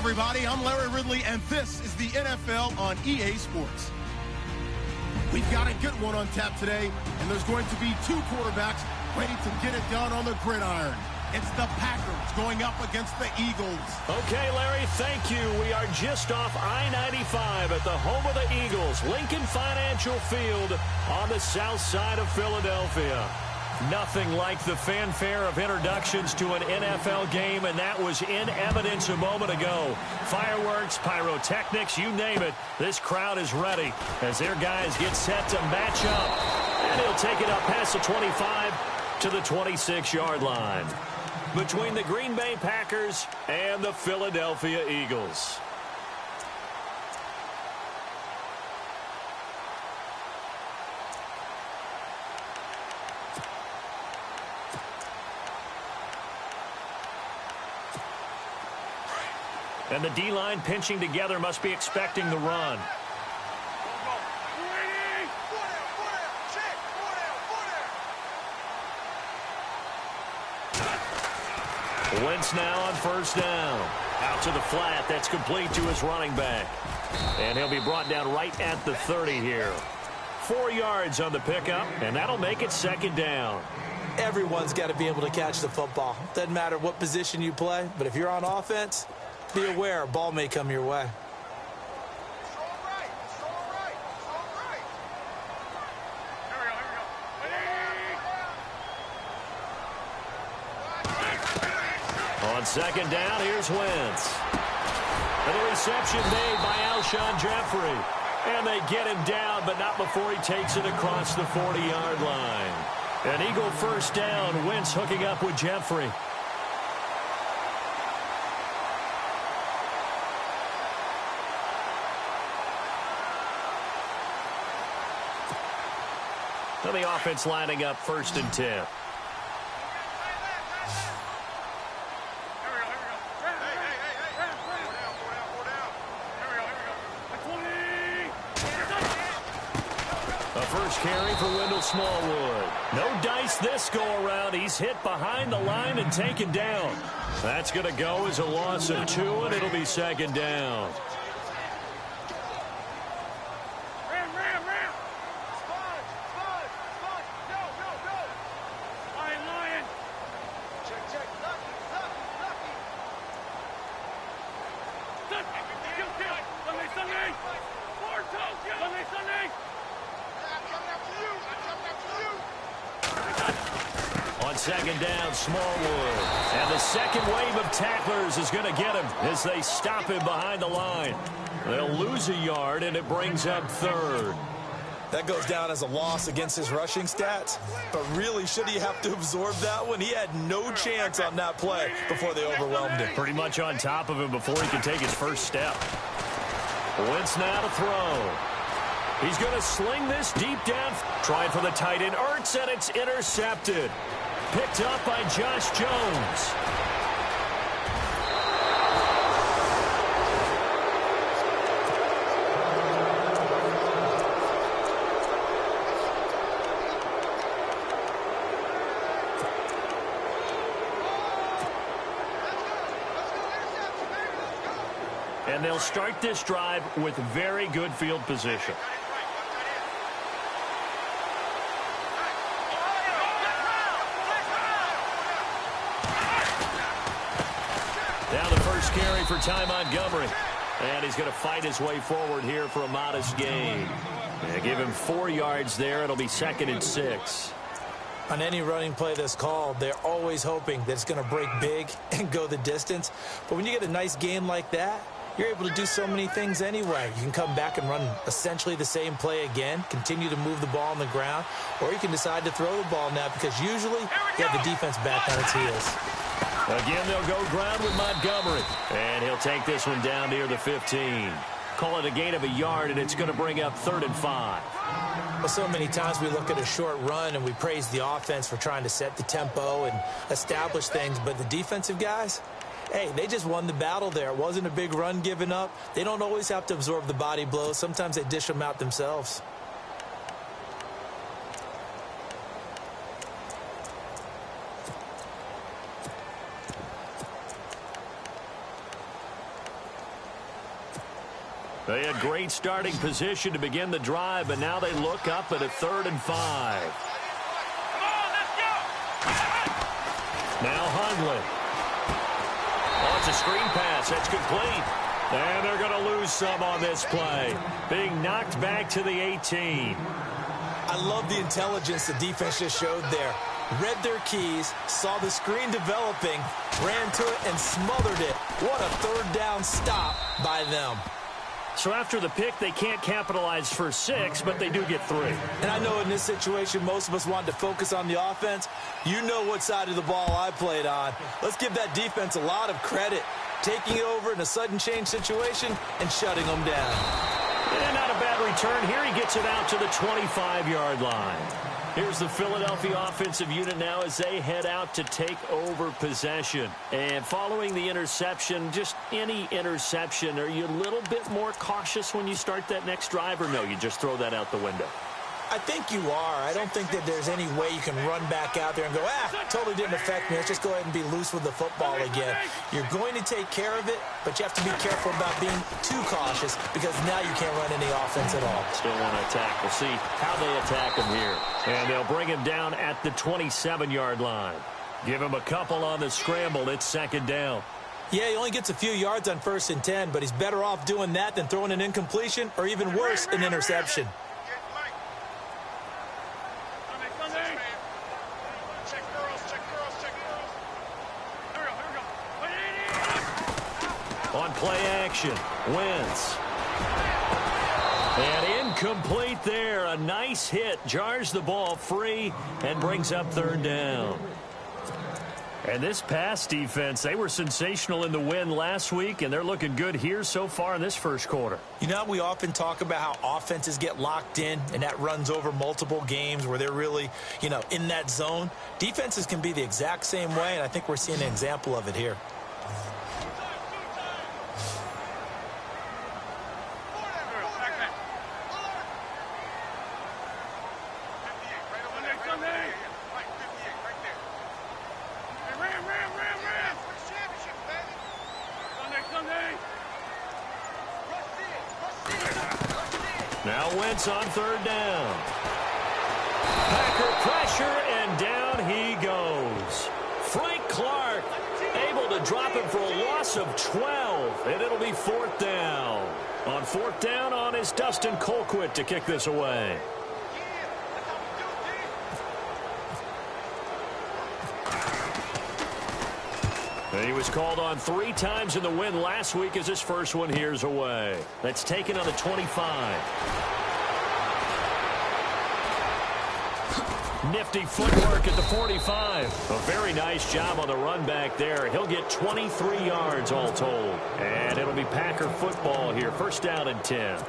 everybody. I'm Larry Ridley, and this is the NFL on EA Sports. We've got a good one on tap today, and there's going to be two quarterbacks ready to get it done on the gridiron. It's the Packers going up against the Eagles. Okay, Larry, thank you. We are just off I-95 at the home of the Eagles, Lincoln Financial Field on the south side of Philadelphia. Nothing like the fanfare of introductions to an NFL game, and that was in evidence a moment ago. Fireworks, pyrotechnics, you name it. This crowd is ready as their guys get set to match up. And he'll take it up past the 25 to the 26-yard line. Between the Green Bay Packers and the Philadelphia Eagles. And the D-line pinching together must be expecting the run. Wentz now on first down. Out to the flat. That's complete to his running back. And he'll be brought down right at the 30 here. 4 yards on the pickup, and that'll make it second down. Everyone's got to be able to catch the football. Doesn't matter what position you play, but if you're on offense, be aware a ball may come your way. On second down, here's Wentz. And the reception made by Alshon Jeffrey. And they get him down, but not before he takes it across the 40-yard line. An Eagle first down. Wentz hooking up with Jeffrey. And the offense lining up first and 10. First carry for Wendell Smallwood. No dice this go-around. He's hit behind the line and taken down. That's going to go as a loss of 2, and it'll be second down. Second down, Smallwood. And the second wave of tacklers is going to get him as they stop him behind the line. They'll lose a yard, and it brings up third. That goes down as a loss against his rushing stats. But really, should he have to absorb that one? He had no chance on that play before they overwhelmed him. Pretty much on top of him before he could take his first step. Wentz now to throw. He's going to sling this deep down. Trying for the tight end, Ertz, and it's intercepted. Picked up by Josh Jones. And they'll start this drive with very good field position. Down the first carry for Ty Montgomery. And he's going to fight his way forward here for a modest gain. They give him 4 yards there. It'll be second and 6. On any running play that's called, they're always hoping that it's going to break big and go the distance. But when you get a nice gain like that, you're able to do so many things anyway. You can come back and run essentially the same play again, continue to move the ball on the ground, or you can decide to throw the ball now because usually you have the defense back on its heels. Again, they'll go ground with Montgomery. And he'll take this one down near the 15. Call it a gain of a yard, and it's going to bring up 3rd and 5. Well, so many times we look at a short run and we praise the offense for trying to set the tempo and establish things. But the defensive guys, hey, they just won the battle there. It wasn't a big run given up. They don't always have to absorb the body blows. Sometimes they dish them out themselves. They had great starting position to begin the drive, but now they look up at a 3rd and 5. Now Hundley. Oh, it's a screen pass. That's complete. And they're going to lose some on this play. Being knocked back to the 18. I love the intelligence the defense just showed there. Read their keys, saw the screen developing, ran to it, and smothered it. What a 3rd down stop by them. So after the pick, they can't capitalize for 6, but they do get 3. And I know in this situation, most of us wanted to focus on the offense. You know what side of the ball I played on. Let's give that defense a lot of credit, taking it over in a sudden change situation and shutting them down. And not a bad return here. He gets it out to the 25-yard line. Here's the Philadelphia offensive unit now as they head out to take over possession. And following the interception, just any interception, are you a little bit more cautious when you start that next drive, or no, you just throw that out the window? I think you are. I don't think that there's any way you can run back out there and go, totally didn't affect me. Let's just go ahead and be loose with the football again. You're going to take care of it, but you have to be careful about being too cautious because now you can't run any offense at all. Still want to attack. We'll see how they attack him here. And they'll bring him down at the 27-yard line. Give him a couple on the scramble. It's 2nd down. Yeah, he only gets a few yards on 1st and 10, but he's better off doing that than throwing an incompletion or even worse, an interception. On play action, Wentz. And incomplete there. A nice hit. Jars the ball free and brings up 3rd down. And this pass defense, they were sensational in the win last week, and they're looking good here so far in this 1st quarter. You know, we often talk about how offenses get locked in, and that runs over multiple games where they're really, in that zone. Defenses can be the exact same way, and I think we're seeing an example of it here. Now Wentz on 3rd down. Packer pressure, and down he goes. Frank Clark able to drop him for a loss of 12, and it'll be 4th down. On 4th down on is Dustin Colquitt to kick this away. He was called on 3 times in the win last week as his first one here's away. That's taken on the 25. Nifty footwork at the 45. A very nice job on the run back there. He'll get 23 yards all told. And it'll be Packer football here. 1st down and 10.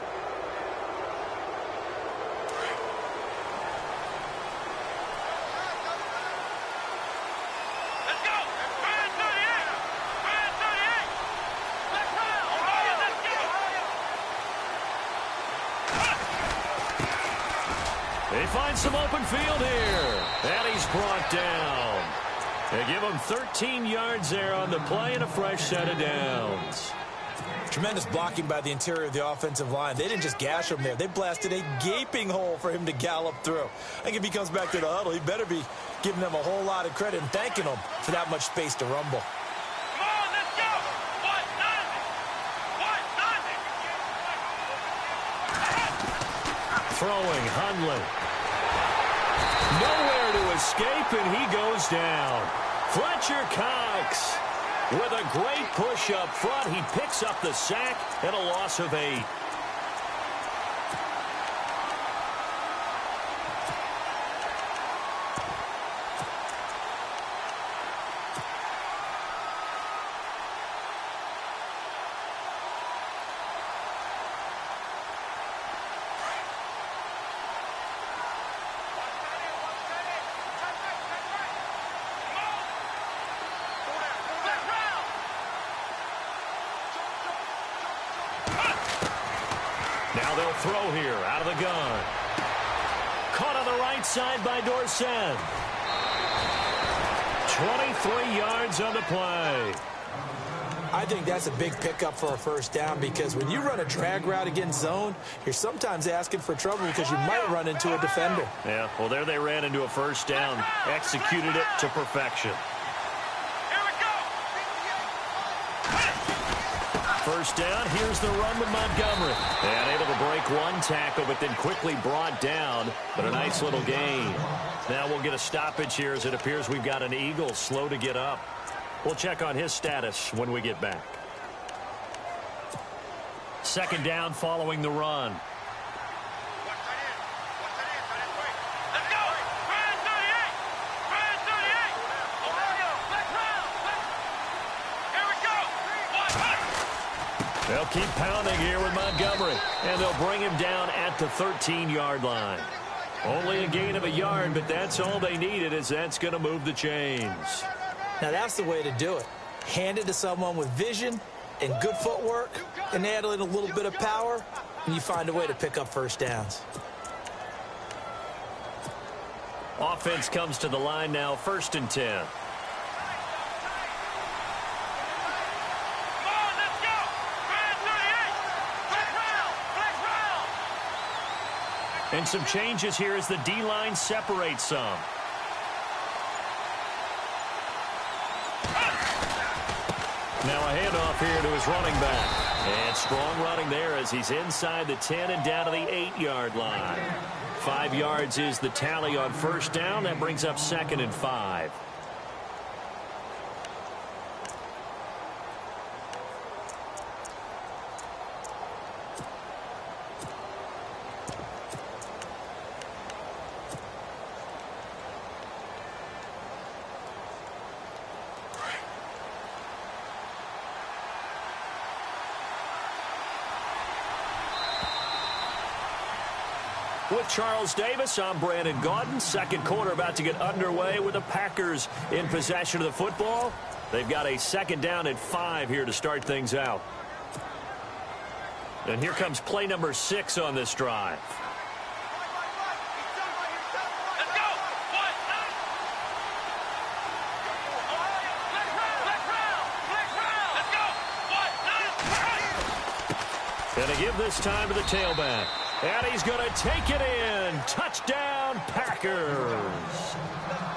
They find some open field here. And he's brought down. They give him 13 yards there on the play and a fresh set of downs. Tremendous blocking by the interior of the offensive line. They didn't just gash him there. They blasted a gaping hole for him to gallop through. I think if he comes back to the huddle, he better be giving them a whole lot of credit and thanking them for that much space to rumble. Throwing Hundley. Nowhere to escape, and he goes down. Fletcher Cox with a great push up front. He picks up the sack and a loss of 8. Now they'll throw here out of the gun. Caught on the right side by Dorsett. 23 yards on the play. I think that's a big pickup for a first down because when you run a drag route against zone, you're sometimes asking for trouble because you might run into a defender. Yeah, well, there they ran into a first down, executed it to perfection. First down, here's the run with Montgomery. And able to break one tackle, but then quickly brought down. But a nice little gain. Now we'll get a stoppage here as it appears we've got an Eagle slow to get up. We'll check on his status when we get back. Second down following the run. They'll keep pounding here with Montgomery, and they'll bring him down at the 13-yard line. Only a gain of a yard, but that's all they needed, as that's going to move the chains. Now, that's the way to do it. Hand it to someone with vision and good footwork, and add in a little bit of power, and you find a way to pick up first downs. Offense comes to the line now, 1st and 10. And some changes here as the D-line separates some. Now a handoff here to his running back. And strong running there as he's inside the 10 and down to the 8-yard line. 5 yards is the tally on first down. That brings up 2nd and 5. With Charles Davis, I'm Brandon Gaudin. Second quarter about to get underway with the Packers in possession of the football. They've got a second down at 5 here to start things out. And here comes play number 6 on this drive. And to give this time to the tailback. And he's going to take it in. Touchdown, Packers.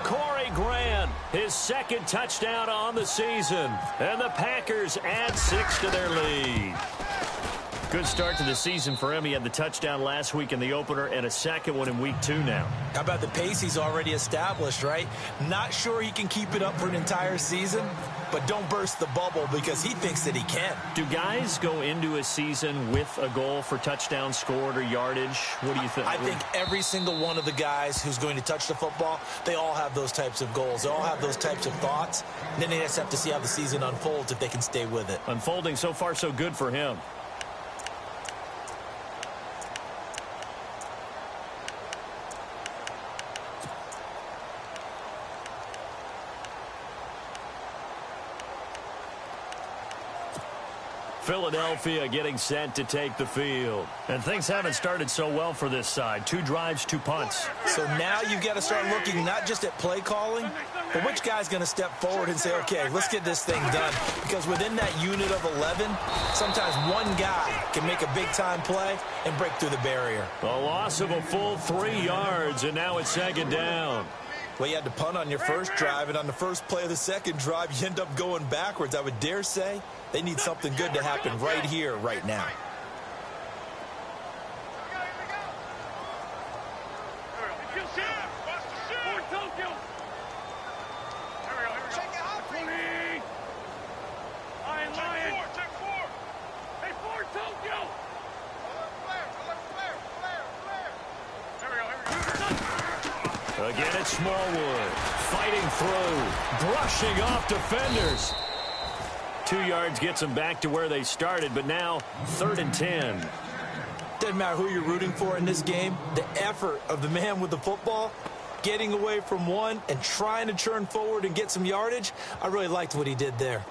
Corey Grant, his 2nd touchdown on the season. And the Packers add 6 to their lead. Good start to the season for him. He had the touchdown last week in the opener and a second one in week 2 now. How about the pace he's already established, right? Not sure he can keep it up for an entire season, but don't burst the bubble because he thinks that he can. Do guys go into a season with a goal for touchdown scored or yardage? What do you think? I think every single one of the guys who's going to touch the football, they all have those types of goals. They all have those types of thoughts. And then they just have to see how the season unfolds if they can stay with it. Unfolding so far so good for him. Philadelphia getting set to take the field. And things haven't started so well for this side. 2 drives, 2 punts. So now you've got to start looking not just at play calling, but which guy's going to step forward and say, okay, let's get this thing done. Because within that unit of 11, sometimes one guy can make a big-time play and break through the barrier. A loss of a full 3 yards, and now it's 2nd down. Well, you had to punt on your first drive, and on the first play of the second drive, you end up going backwards. I would dare say they need something good to happen right here, right now. Again, it's Smallwood fighting through, brushing off defenders. 2 yards gets them back to where they started, but now 3rd and 10. Doesn't matter who you're rooting for in this game. The effort of the man with the football, getting away from one and trying to churn forward and get some yardage, I really liked what he did there.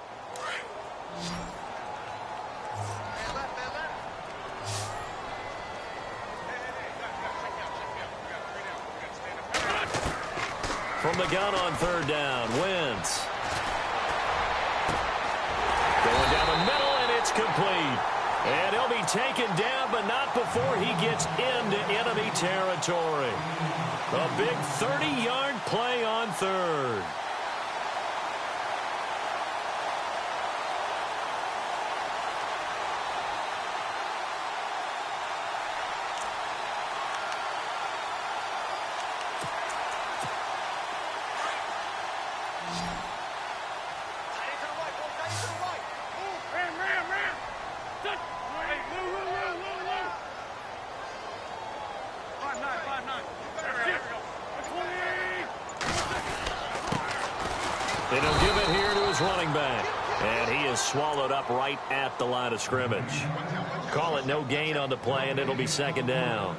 From the gun on 3rd down, Wentz. Going down the complete. And he'll be taken down, but not before he gets into enemy territory. A big 30-yard play on third. And he'll give it here to his running back. And he is swallowed up right at the line of scrimmage. Call it no gain on the play, and it'll be second down.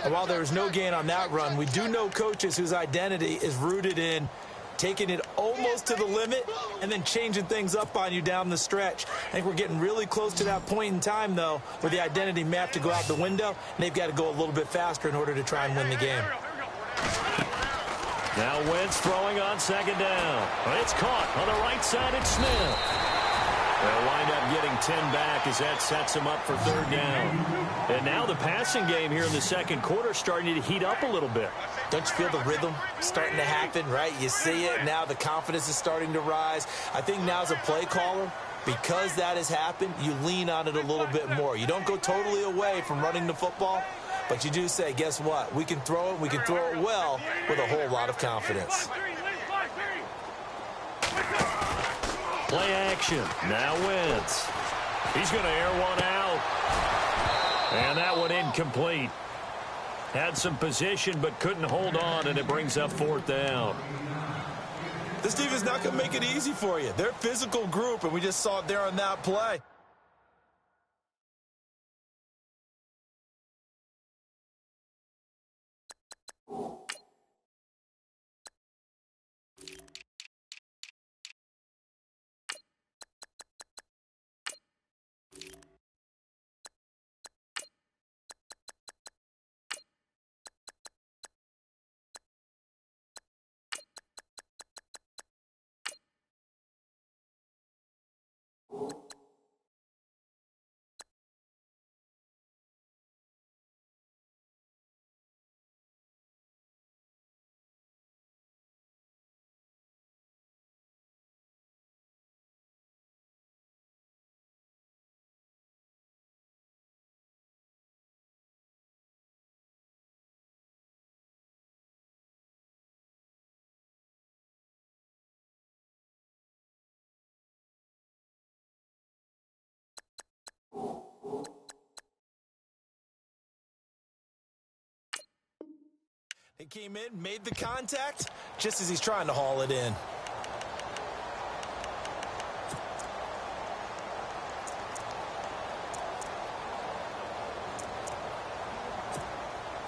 And while there was no gain on that run, we do know coaches whose identity is rooted in taking it almost to the limit and then changing things up on you down the stretch. I think we're getting really close to that point in time, though, where the identity may have to go out the window, and they've got to go a little bit faster in order to try and win the game. Now Wentz throwing on second down. It's caught on the right side. It's Smith. They'll wind up getting 10 back as that sets them up for third down. And now the passing game here in the second quarter starting to heat up a little bit. Don't you feel the rhythm starting to happen, right? You see it. Now the confidence is starting to rise. I think now as a play caller, because that has happened, you lean on it a little bit more. You don't go totally away from running the football, but you do say, guess what? We can throw it. We can throw it well with a whole lot of confidence. Play action. Now Wentz. He's going to air one out. And that one incomplete. Had some position but couldn't hold on, and it brings up fourth down. This team is not going to make it easy for you. They're a physical group, and we just saw it there on that play. He came in, made the contact, just as he's trying to haul it in.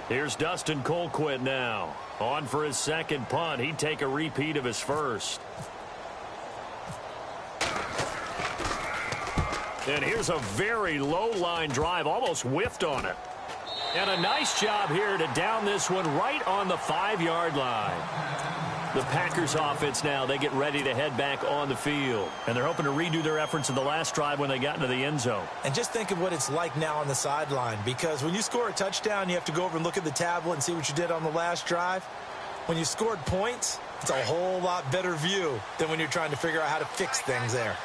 Here's Dustin Colquitt now. On for his second punt. He'd take a repeat of his first. And here's a very low-line drive, almost whiffed on it. And a nice job here to down this one right on the 5-yard line. The Packers offense now, they get ready to head back on the field. And they're hoping to redo their efforts in the last drive when they got into the end zone. And just think of what it's like now on the sideline, because when you score a touchdown, you have to go over and look at the tablet and see what you did on the last drive. When you scored points, it's a whole lot better view than when you're trying to figure out how to fix things there.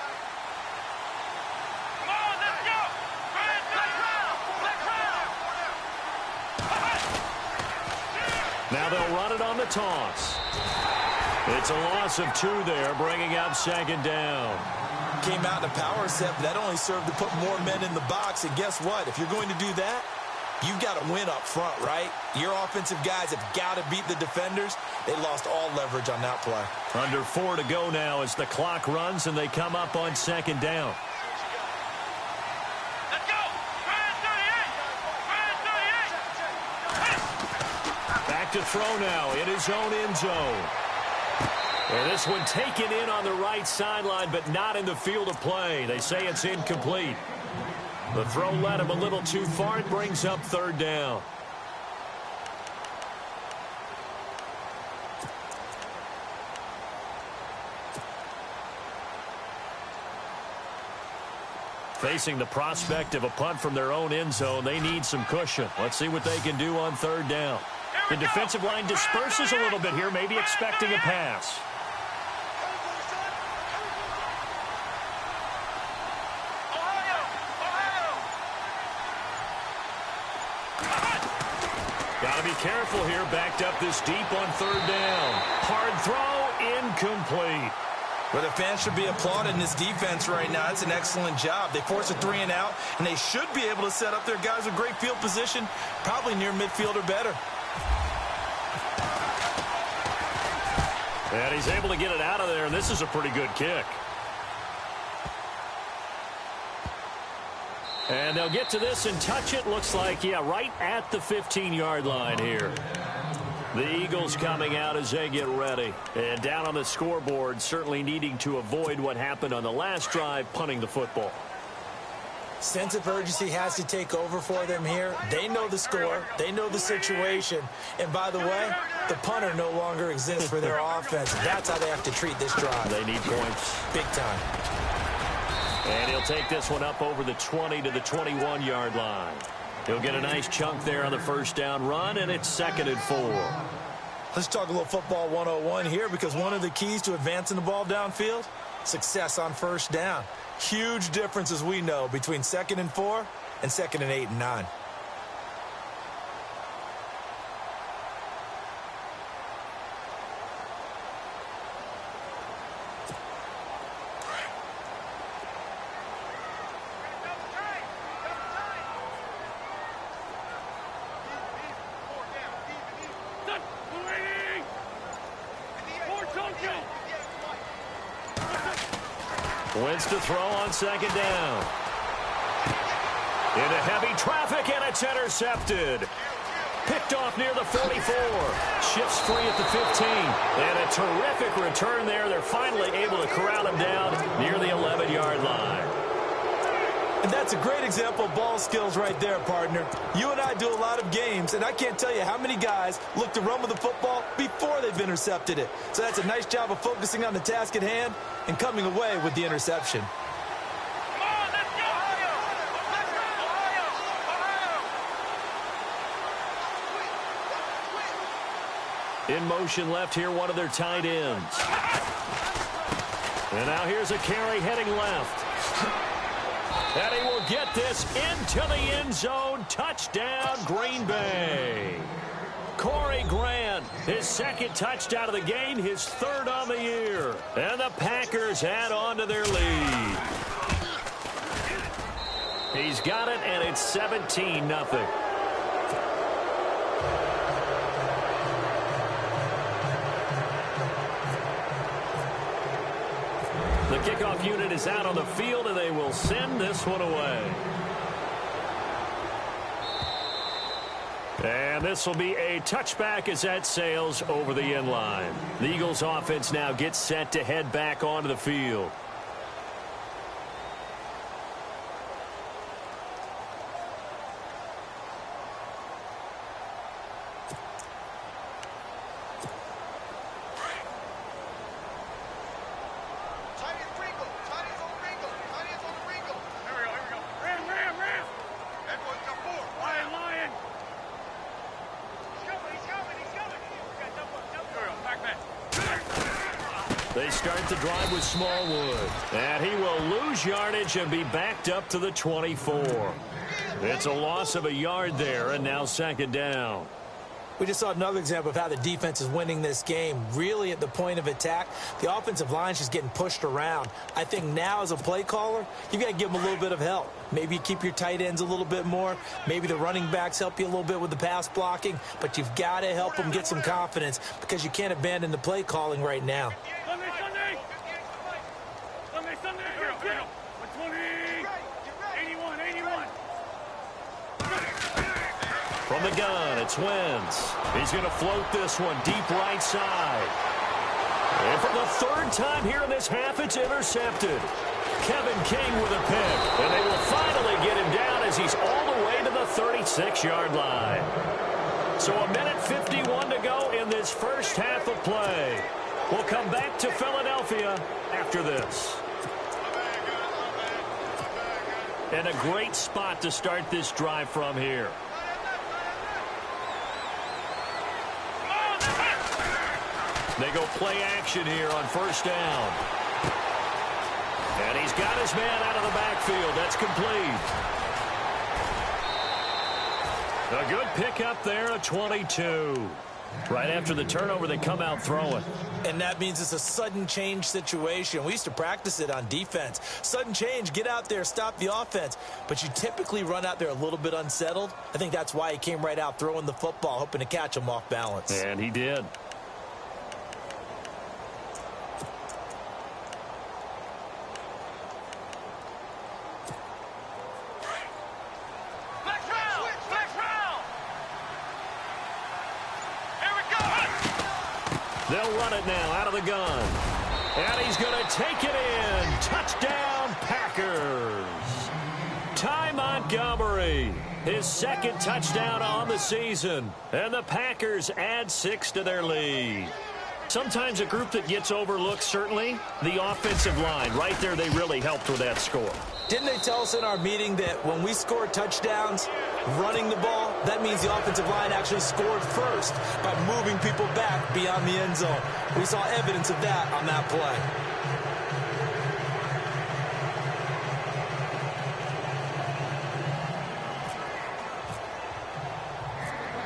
Now they'll run it on the toss. It's a loss of 2 there, bringing up second down. Came out in a power set, but that only served to put more men in the box. And guess what? If you're going to do that, you've got to win up front, right? Your offensive guys have got to beat the defenders. They lost all leverage on that play. Under 4 to go now as the clock runs and they come up on second down. To throw now in his own end zone. And this one taken in on the right sideline, but not in the field of play. They say it's incomplete. The throw led him a little too far. It brings up third down. Facing the prospect of a punt from their own end zone, they need some cushion. Let's see what they can do on third down. The defensive line disperses a little bit here, maybe expecting a pass. Got to be careful here, backed up this deep on third down. Hard throw, incomplete. But the fans should be applauding this defense right now. It's an excellent job. They force a 3 and out, and they should be able to set up their guys with great field position, probably near midfield or better. And he's able to get it out of there, and this is a pretty good kick. And they'll get to this and touch it. Looks like, yeah, right at the 15-yard line here. The Eagles coming out as they get ready. And down on the scoreboard, certainly needing to avoid what happened on the last drive, punting the football. Sense of urgency has to take over for them here. They know the score. They know the situation. And by the way, the punter no longer exists for their offense. That's how they have to treat this drive. They need points. Big time. And he'll take this one up over the 20 to the 21-yard line. He'll get a nice chunk there on the first down run, and it's 2nd and 4. Let's talk a little football 101 here, because one of the keys to advancing the ball downfield, success on first down. Huge difference, as we know, between 2nd and 4 and 2nd and 8 and 9. Wins to throw on 2nd down. Into heavy traffic, and it's intercepted. Picked off near the 44. Shifts free at the 15. And a terrific return there. They're finally able to corral him down near the 11-yard line. And that's a great example of ball skills right there, partner. You and I do a lot of games, and I can't tell you how many guys look to run with the football before they've intercepted it. So that's a nice job of focusing on the task at hand and coming away with the interception. In motion left here, one of their tight ends. And now here's a carry heading left. And he will get this into the end zone. Touchdown, Green Bay. Corey Grant, his 2nd touchdown of the game, his 3rd on the year. And the Packers add on to their lead. He's got it, and it's 17-0. The kickoff unit is out on the field, and they will send this one away. And this will be a touchback as that sails over the end line. The Eagles offense now gets set to head back onto the field. They start the drive with Smallwood. And he will lose yardage and be backed up to the 24. It's a loss of a yard there, and now 2nd down. We just saw another example of how the defense is winning this game. Really at the point of attack, the offensive line is just getting pushed around. I think now as a play caller, you've got to give them a little bit of help. Maybe you keep your tight ends a little bit more. Maybe the running backs help you a little bit with the pass blocking. But you've got to help them get some confidence, because you can't abandon the play calling right now. From the gun, it's Wentz. He's going to float this one deep right side. And for the 3rd time here in this half, it's intercepted. Kevin King with a pick. And they will finally get him down as he's all the way to the 36-yard line. So 1:51 to go in this first half of play. We'll come back to Philadelphia after this. And a great spot to start this drive from here. They go play action here on first down. And he's got his man out of the backfield. That's complete. A good pickup there, a 22. Right after the turnover, they come out throwing. And that means it's a sudden change situation. We used to practice it on defense. Sudden change, get out there, stop the offense. But you typically run out there a little bit unsettled. I think that's why he came right out throwing the football, hoping to catch him off balance. And he did. They'll run it now out of the gun. And he's going to take it in. Touchdown, Packers. Ty Montgomery, his second touchdown on the season. And the Packers add 6 to their lead. Sometimes a group that gets overlooked, certainly, the offensive line. Right there, they really helped with that score. Didn't they tell us in our meeting that when we score touchdowns running the ball, that means the offensive line actually scored first by moving people back beyond the end zone? We saw evidence of that on that play.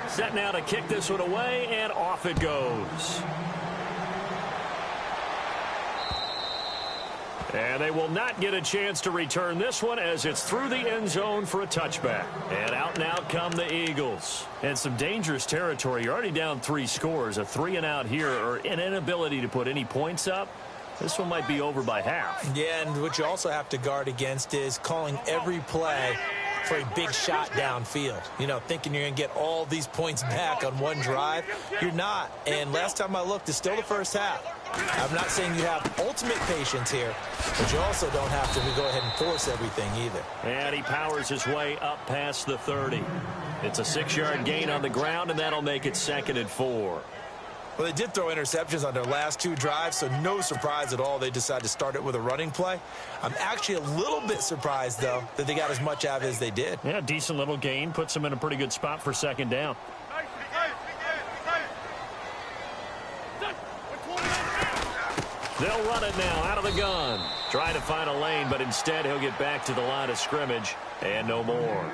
Set now to kick this one away, and off it goes. And they will not get a chance to return this one as it's through the end zone for a touchback. And out come the Eagles. And some dangerous territory. You're already down 3 scores. A 3-and-out here, or an inability to put any points up. This one might be over by half. Yeah, and what you also have to guard against is calling every play for a big shot downfield. You know, thinking you're going to get all these points back on one drive. You're not. And last time I looked, it's still the first half. I'm not saying you have ultimate patience here, but you also don't have to go ahead and force everything either. And he powers his way up past the 30. It's a 6-yard gain on the ground, and that'll make it 2nd and 4. Well, they did throw interceptions on their last 2 drives, so no surprise at all they decided to start it with a running play. I'm actually a little bit surprised, though, that they got as much out of it as they did. Yeah, decent little gain. Puts them in a pretty good spot for 2nd down. They'll run it now out of the gun. Try to find a lane, but instead he'll get back to the line of scrimmage and no more.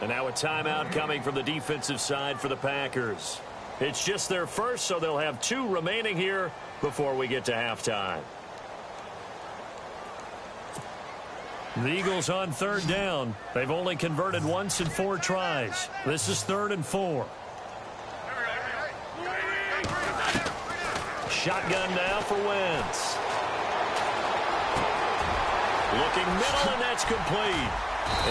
And now a timeout coming from the defensive side for the Packers. It's just their first, so they'll have 2 remaining here before we get to halftime. The Eagles on 3rd down. They've only converted once in 4 tries. This is 3rd and 4. Shotgun now for Wentz. Looking middle, and that's complete.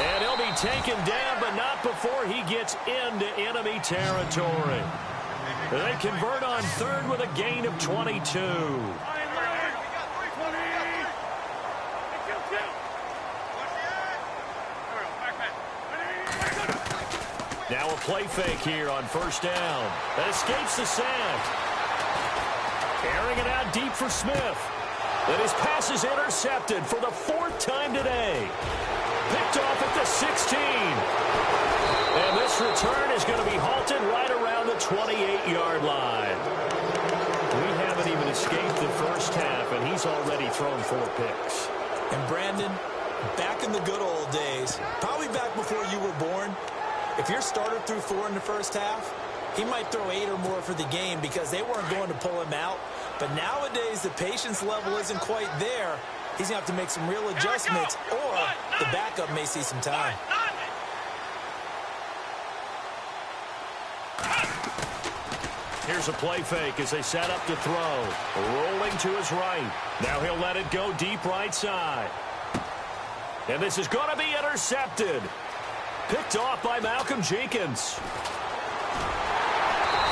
And he'll be taken down, but not before he gets into enemy territory. They convert on 3rd with a gain of 22. Now a play fake here on 1st down. That escapes the sack. Airing it out deep for Smith. And his pass is intercepted for the 4th time today. Picked off at the 16. And this return is going to be halted right around the 28-yard line. We haven't even escaped the first half, and he's already thrown 4 picks. And Brandon, back in the good old days, probably back before you were born, if your starter threw 4 in the first half, he might throw 8 or more for the game because they weren't going to pull him out. But nowadays, the patience level isn't quite there. He's going to have to make some real adjustments, or the backup may see some time. Here's a play fake as they set up to throw. Rolling to his right. Now he'll let it go deep right side. And this is going to be intercepted. Picked off by Malcolm Jenkins.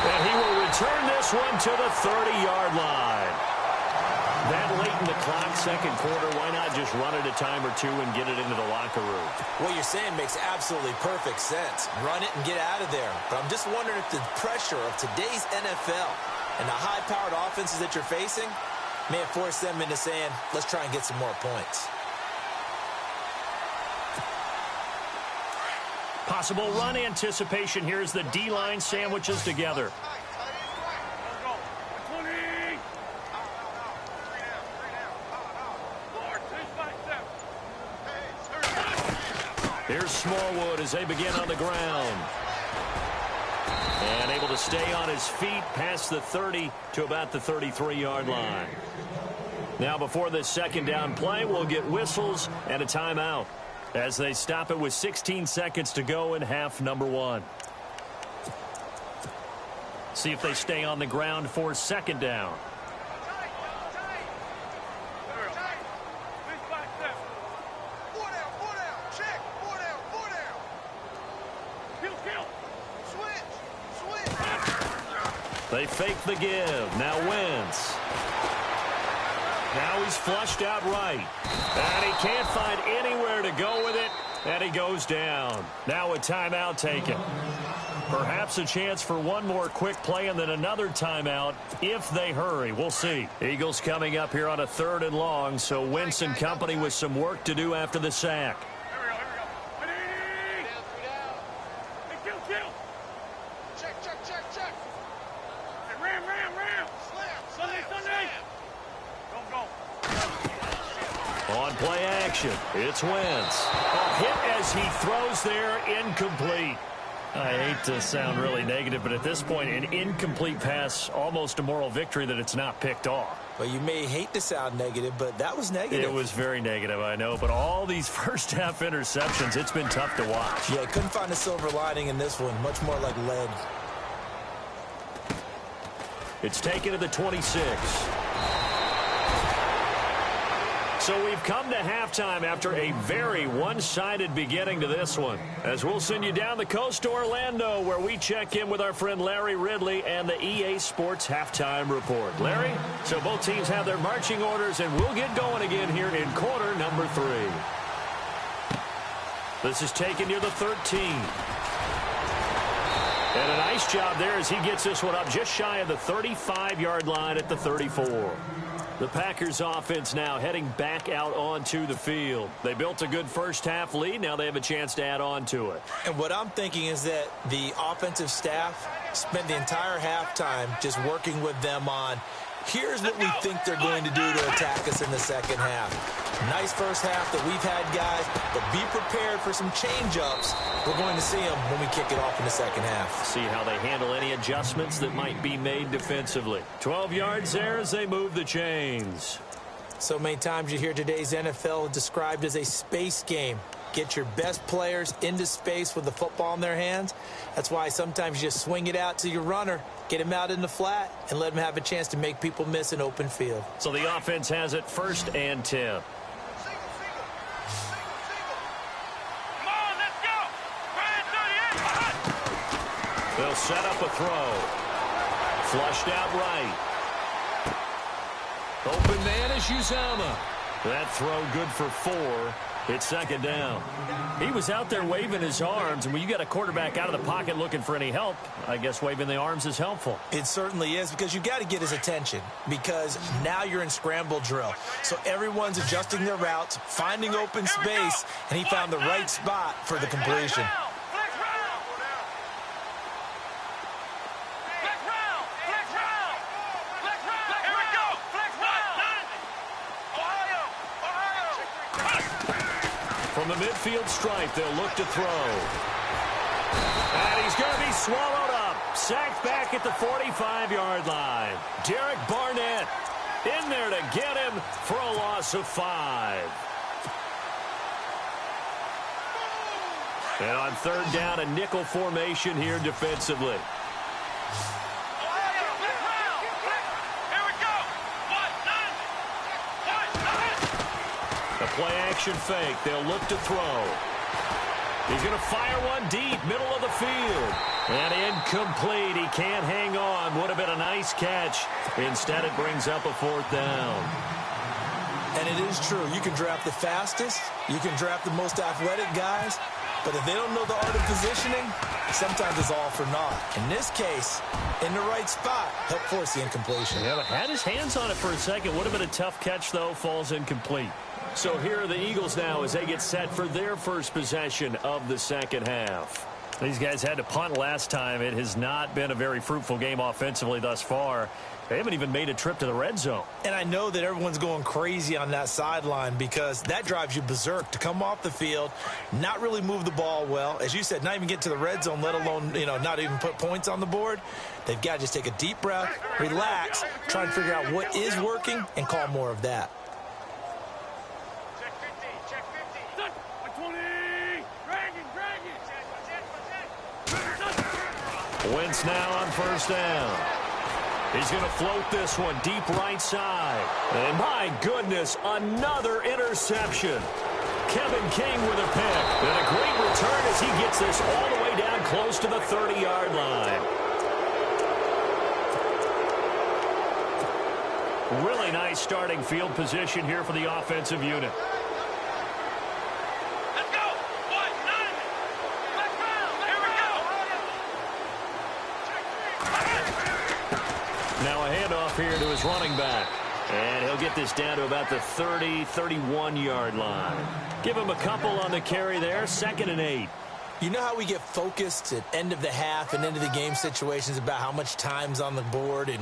And he will return this one to the 30-yard line. That late in the clock, 2nd quarter, why not just run it a time or 2 and get it into the locker room? What you're saying makes absolutely perfect sense. Run it and get out of there. But I'm just wondering if the pressure of today's NFL and the high-powered offenses that you're facing may have forced them into saying, let's try and get some more points. Possible run anticipation here as the D-line sandwiches together. Here's Smallwood as they begin on the ground. And able to stay on his feet past the 30 to about the 33-yard line. Now before this second down play, we'll get whistles and a timeout as they stop it with 16 seconds to go in half number 1. See if they stay on the ground for second down. They fake the give. Now Wentz. Now he's flushed out right. And he can't find anywhere to go with it. And he goes down. Now a timeout taken. Perhaps a chance for one more quick play and then another timeout if they hurry. We'll see. Eagles coming up here on a 3rd and long, so Wentz and company with some work to do after the sack. On play action, it's Wentz. A hit as he throws there, incomplete. I hate to sound really negative, but at this point, an incomplete pass, almost a moral victory that it's not picked off. Well, you may hate to sound negative, but that was negative. It was very negative, I know. But all these first-half interceptions, it's been tough to watch. Yeah, couldn't find a silver lining in this one. Much more like lead. It's taken to the 26. So we've come to halftime after a very one-sided beginning to this one. As we'll send you down the coast to Orlando, where we check in with our friend Larry Ridley and the EA Sports Halftime Report. Larry, so both teams have their marching orders, and we'll get going again here in quarter number 3. This is taken near the 13. And a nice job there as he gets this one up just shy of the 35-yard line at the 34. The Packers offense now heading back out onto the field. They built a good first-half lead. Now they have a chance to add on to it. And what I'm thinking is that the offensive staff spent the entire halftime just working with them on, here's what we think they're going to do to attack us in the second half. Nice first half that we've had, guys, but be prepared for some change-ups. We're going to see them when we kick it off in the second half. See how they handle any adjustments that might be made defensively. 12 yards there as they move the chains. So many times you hear today's NFL described as a space game. Get your best players into space with the football in their hands. That's why sometimes you just swing it out to your runner, get him out in the flat, and let him have a chance to make people miss an open field. So the offense has it 1st and 10. They'll set up a throw. Flushed out right. Open man is Uzama. That throw good for 4. It's second down. He was out there waving his arms, and when you got a quarterback out of the pocket looking for any help, I guess waving the arms is helpful. It certainly is, because you got to get his attention, because now you're in scramble drill. So everyone's adjusting their routes, finding open space, and he found the right spot for the completion. From the midfield stripe, they'll look to throw. And he's going to be swallowed up. Sacked back at the 45-yard line. Derek Barnett in there to get him for a loss of 5. And on 3rd down, a nickel formation here defensively. Play-action fake. They'll look to throw. He's going to fire one deep, middle of the field. And incomplete. He can't hang on. Would have been a nice catch. Instead, it brings up a 4th down. And it is true. You can draft the fastest. You can draft the most athletic guys. But if they don't know the art of positioning, sometimes it's all for naught. In this case, in the right spot, help force the incompletion. Yeah, but had his hands on it for a second. Would have been a tough catch, though. Falls incomplete. So here are the Eagles now as they get set for their first possession of the second half. These guys had to punt last time. It has not been a very fruitful game offensively thus far. They haven't even made a trip to the red zone. And I know that everyone's going crazy on that sideline because that drives you berserk to come off the field, not really move the ball well. As you said, not even get to the red zone, let alone, not even put points on the board. They've got to just take a deep breath, relax, try and figure out what is working and call more of that. Check 50. 120. Drag it. Wentz now on first down. He's going to float this one deep right side. And my goodness, another interception. Kevin King with a pick. And a great return as he gets this all the way down close to the 30-yard line. Really nice starting field position here for the offensive unit. Now a handoff here to his running back. And he'll get this down to about the 30, 31-yard line. Give him a couple on the carry there, 2nd and 8. You know how we get focused at end of the half and end of the game situations about how much time's on the board and,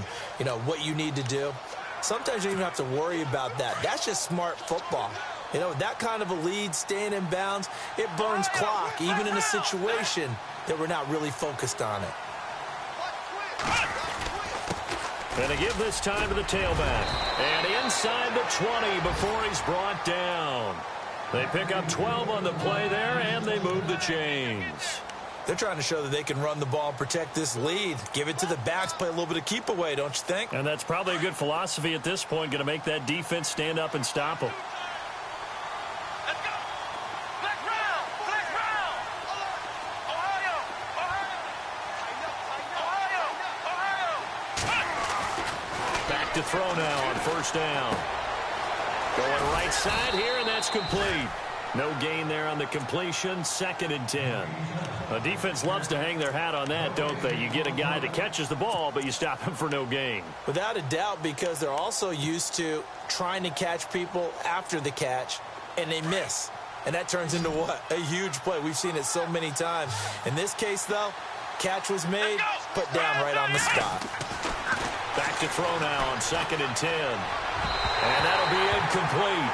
what you need to do? Sometimes you don't even have to worry about that. That's just smart football. That kind of a lead, staying in bounds, it burns clock, even in a situation that we're not really focused on it. And to give this time to the tailback. And inside the 20 before he's brought down. They pick up 12 on the play there, and they move the chains. They're trying to show that they can run the ball and protect this lead. Give it to the backs, play a little bit of keep away, don't you think? And that's probably a good philosophy at this point, going to make that defense stand up and stop them. Let's go. Black round. Ohio. Back to throw now on first down. Going right side here, and that's complete. No gain there on the completion, 2nd and 10. The defense loves to hang their hat on that, don't they? You get a guy that catches the ball, but you stop him for no gain. Without a doubt, because they're also used to trying to catch people after the catch, and they miss. And that turns into what? A huge play. We've seen it so many times. In this case, though, catch was made, put down right on the spot. Back to throw now on 2nd and 10. And that'll be incomplete.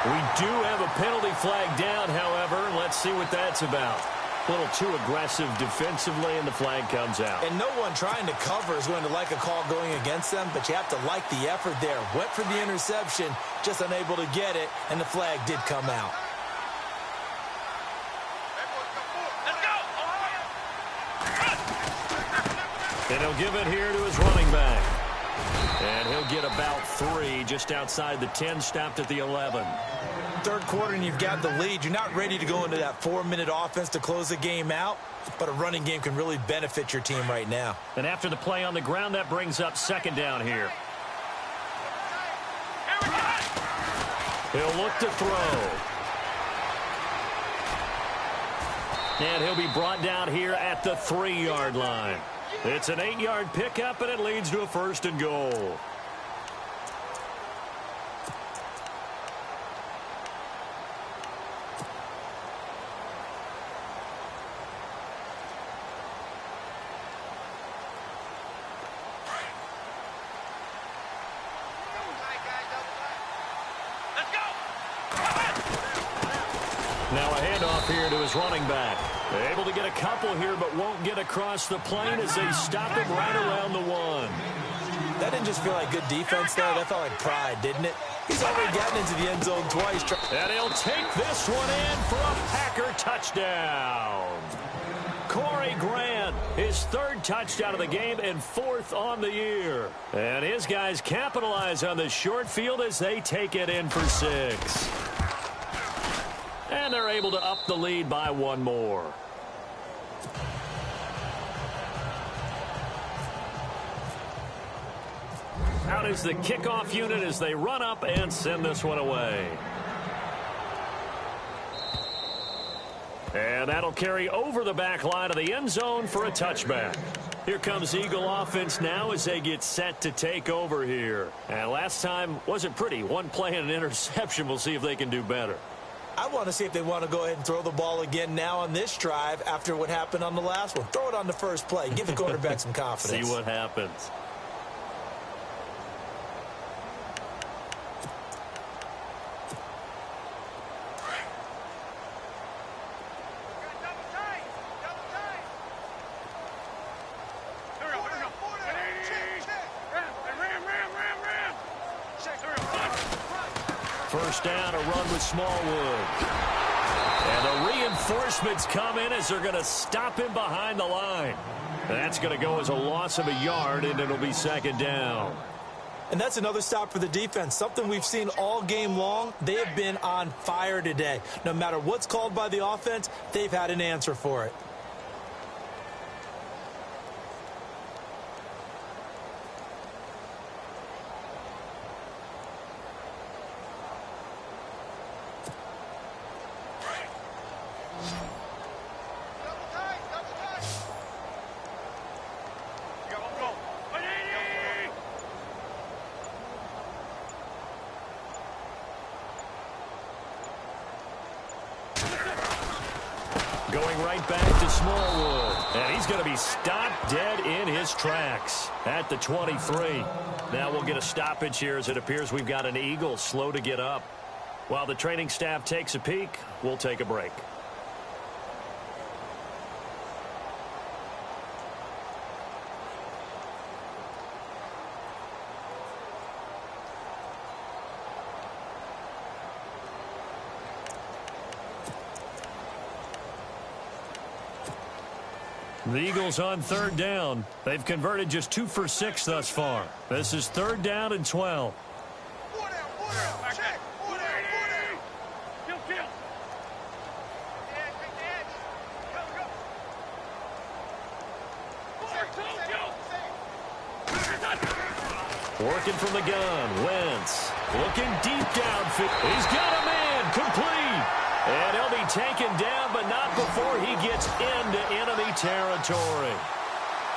We do have a penalty flag down, however. Let's see what that's about. A little too aggressive defensively, and the flag comes out. And no one trying to cover is going to like a call going against them, but you have to like the effort there. Went for the interception, just unable to get it, and the flag did come out. And he'll give it here to his running back. And he'll get about 3 just outside the 10, stopped at the 11. Third quarter and you've got the lead. You're not ready to go into that 4-minute offense to close the game out, but a running game can really benefit your team right now. And after the play on the ground, that brings up 2nd down here. He'll look to throw. And he'll be brought down here at the 3-yard line. It's an 8-yard pickup, and it leads to a 1st and goal. Now a handoff here to his running back. Able to get a couple here, but won't get across the plane as they stop him right around the 1. That didn't just feel like good defense there. That felt like pride, didn't it? He's already gotten into the end zone twice. And he'll take this one in for a Packer touchdown. Corey Grant, his 3rd touchdown of the game and 4th on the year. And his guys capitalize on the short field as they take it in for 6. And they're able to up the lead by 1 more. Out is the kickoff unit as they run up and send this one away. And that'll carry over the back line of the end zone for a touchback. Here comes Eagle offense now as they get set to take over here. And last time wasn't pretty. One play and an interception. We'll see if they can do better. I want to see if they want to go ahead and throw the ball again now on this drive after what happened on the last one. Throw it on the first play. Give the quarterback some confidence. See what happens. First down, a run with Smallwood. And the reinforcements come in as they're going to stop him behind the line. That's going to go as a loss of a yard, and it'll be second down. And that's another stop for the defense, something we've seen all game long. They have been on fire today. No matter what's called by the offense, they've had an answer for it. Going right back to Smallwood. And he's going to be stopped dead in his tracks at the 23. Now we'll get a stoppage here as it appears we've got an Eagle slow to get up. While the training staff takes a peek, we'll take a break. The Eagles on third down. They've converted just 2 for 6 thus far. This is third down and 12. Working from the gun. Wentz looking deep downfield. He's got a man complete. And he'll be taken down, but not before he gets into enemy territory.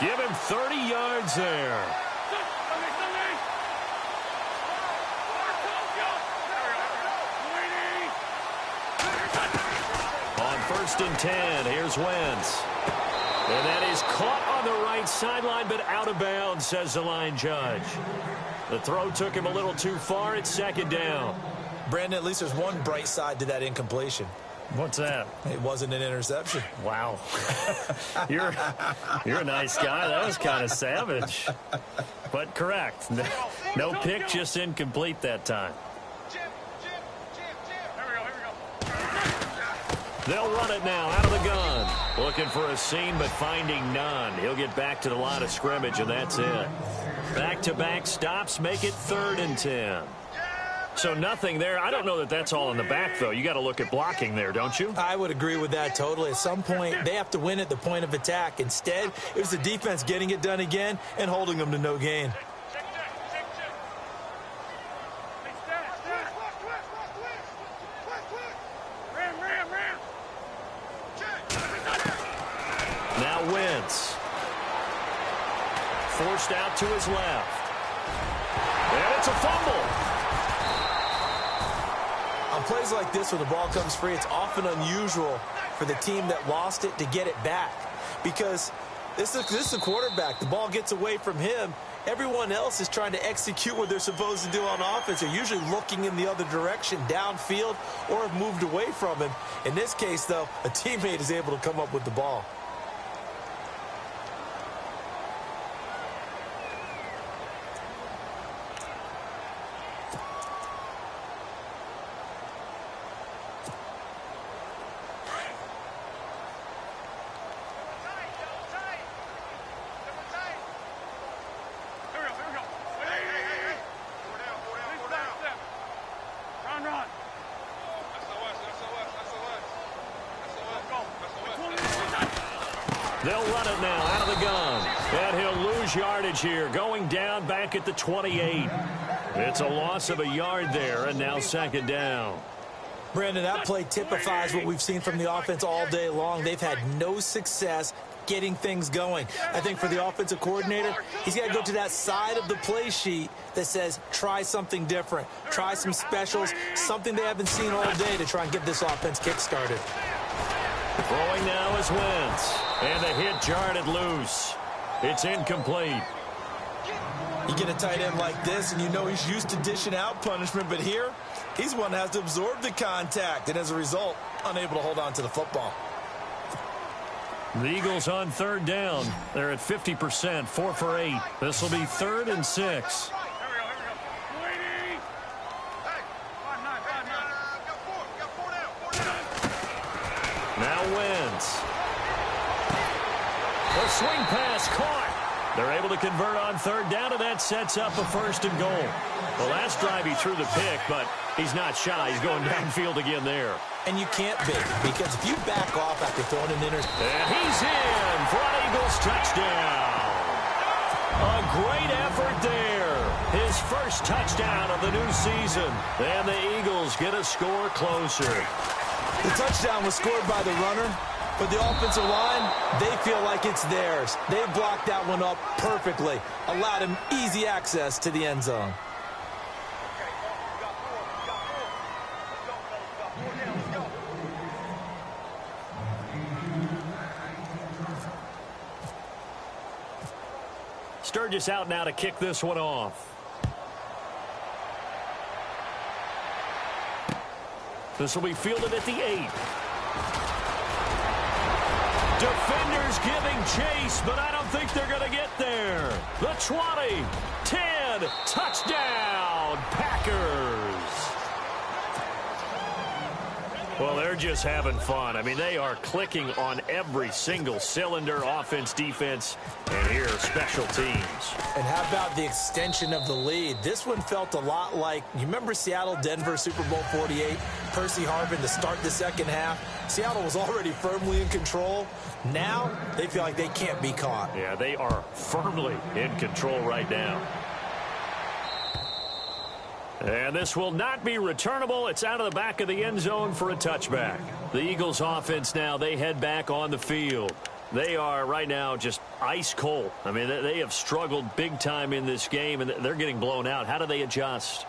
Give him 30 yards there. On first and 10, here's Wentz. And that is caught on the right sideline, but out of bounds, says the line judge. The throw took him a little too far. It's second down. Brandon, at least there's one bright side to that incompletion. What's that? It wasn't an interception. Wow. You're a nice guy. That was kind of savage. But correct. No pick, just incomplete that time. They'll run it now out of the gun. Looking for a seam, but finding none. He'll get back to the line of scrimmage, and that's it. Back-to-back stops make it 3rd and 10. So nothing there. I don't know that that's all in the back, though. You got to look at blocking there, don't you? I would agree with that totally. At some point, they have to win at the point of attack. Instead, it was the defense getting it done again and holding them to no gain. Now Wentz. Forced out to his left. And it's a fumble. On plays like this where the ball comes free, it's often unusual for the team that lost it to get it back. Because this is the quarterback. The ball gets away from him. Everyone else is trying to execute what they're supposed to do on offense. They're usually looking in the other direction, downfield, or have moved away from him. In this case, though, a teammate is able to come up with the ball. They'll run it now out of the gun. And he'll lose yardage here, going down back at the 28. It's a loss of a yard there, and now second down. Brandon, that play typifies what we've seen from the offense all day long. They've had no success getting things going. I think for the offensive coordinator, he's got to go to that side of the play sheet that says try something different, try some specials, something they haven't seen all day to try and get this offense kick-started. Throwing now is Wentz, and the hit jarred it loose. It's incomplete. You get a tight end like this, and you know he's used to dishing out punishment, but here, he's one that has to absorb the contact, and as a result, unable to hold on to the football. The Eagles on third down. They're at 50%, 4 for 8. This will be 3rd and 6. Now Wentz. A swing pass caught. They're able to convert on third down, and that sets up a 1st and goal. The last drive he threw the pick, but he's not shy. He's going downfield again there. And you can't be, because if you back off after throwing an interception. And he's in for an Eagles touchdown. A great effort there. His first touchdown of the new season. And the Eagles get a score closer. The touchdown was scored by the runner, but the offensive line, they feel like it's theirs. They blocked that one up perfectly, allowed him easy access to the end zone. Sturgis out now to kick this one off. This will be fielded at the 8. Defenders giving chase, but I don't think they're going to get there. The 20, 10, touchdown, Packers. Well, they're just having fun. I mean, they are clicking on every single cylinder, offense, defense, and here, special teams. And how about the extension of the lead? This one felt a lot like, you remember Seattle-Denver Super Bowl 48? Percy Harvin to start the second half. Seattle was already firmly in control. Now, they feel like they can't be caught. Yeah, they are firmly in control right now. And this will not be returnable. It's out of the back of the end zone for a touchback. The Eagles offense now, they head back on the field. They are right now just ice cold. I mean, they have struggled big time in this game, and they're getting blown out. How do they adjust?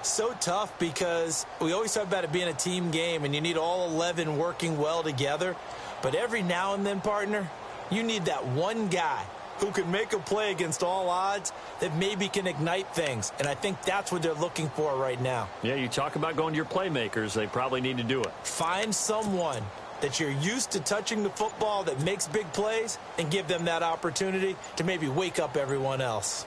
So tough, because we always talk about it being a team game, and you need all 11 working well together. But every now and then, partner, you need that one guy who can make a play against all odds that maybe can ignite things. And I think that's what they're looking for right now. Yeah, you talk about going to your playmakers. They probably need to do it. Find someone that you're used to touching the football that makes big plays and give them that opportunity to maybe wake up everyone else.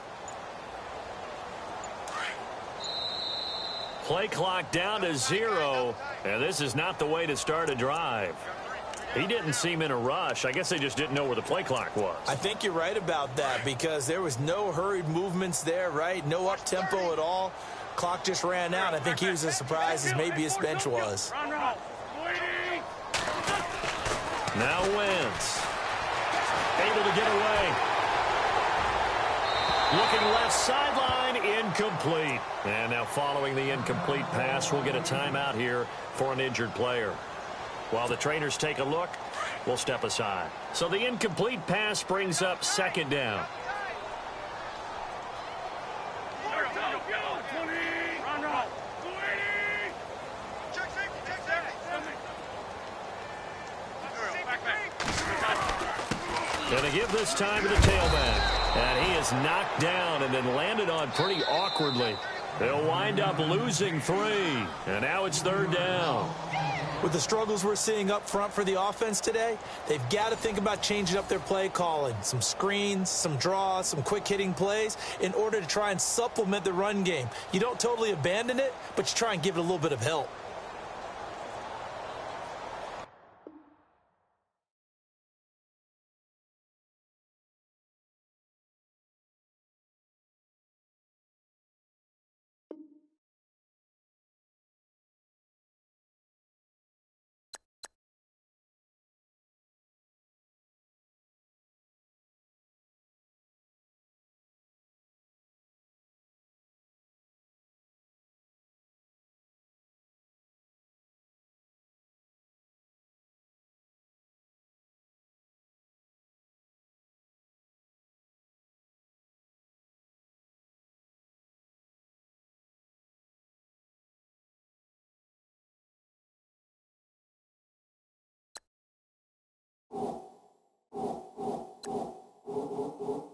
Play clock down to 0, and this is not the way to start a drive. He didn't seem in a rush. I guess they just didn't know where the play clock was. I think you're right about that, because there was no hurried movements there, right? No up-tempo at all. Clock just ran out. I think he was as surprised as maybe his bench was. Now Wentz. Able to get away. Looking left sideline, incomplete. And now following the incomplete pass, we'll get a timeout here for an injured player. While the trainers take a look, we'll step aside. So the incomplete pass brings up 2nd down. Going to give this time to the tailback. And he is knocked down and then landed on pretty awkwardly. They'll wind up losing 3. And now it's 3rd down. With the struggles we're seeing up front for the offense today, they've got to think about changing up their play calling. Some screens, some draws, some quick-hitting plays in order to try and supplement the run game. You don't totally abandon it, but you try and give it a little bit of help. You